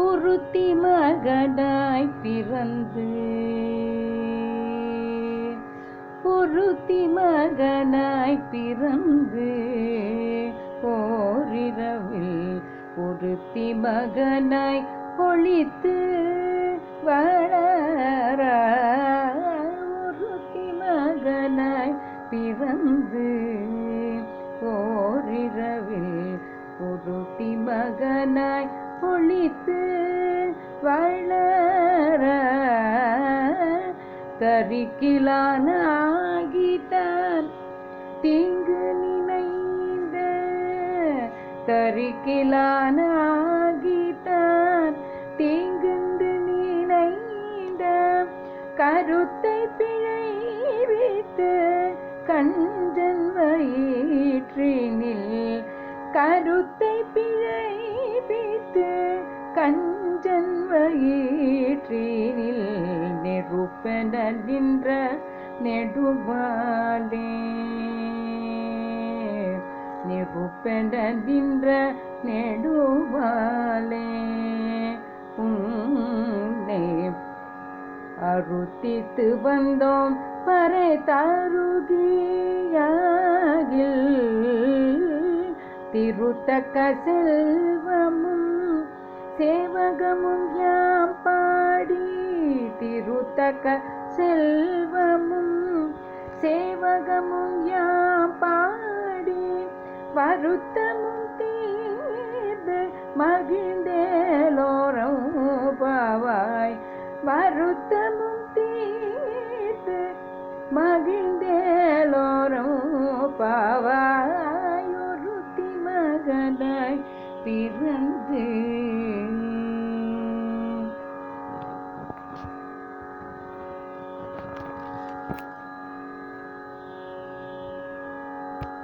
ஒருத்தி மகனாய் பிறந்து ஒருத்தி மகனாய் பிறந்து ஓரிரவில் ஒருத்தி மகனாய் ஒளித்து வளர ஒருத்தி மகனாய் பிறந்து ஓரிரவில் ஒருத்தி மகனாய் ஒளித்து வளர தரிக்கிலானாகிட்டான் தீங்கு நினைந்த தரிக்கிலானாகிட்டான் தீங்குந்து நினைந்த கருத்தை பிழைவித்து கஞ்சன் வயிற்றினில் கருத்தை பிழைவித்து கஞ்சன் வயிற்றினில் நெருப்பென நின்ற நெடுமாலே நெருப்பென நின்ற நெடுமாலே உன்னை அறுத்தித்து வந்தோம் பறை தருகியாகில் திருத்தக்க செல்வமும் சேவகமும் யாம் பாடி திருத்தக்க செல்வமும் சேவகமும் யாம் பாடி வருத்தமும் தீர்ந்து மகிழ்ந்தேலோரம் பாவாய் வருத்தமும் தீர்ந்து மகிழ்ந்தேலோரம் பாவாய் ஒருத்தி மகனாய் பிறந்து.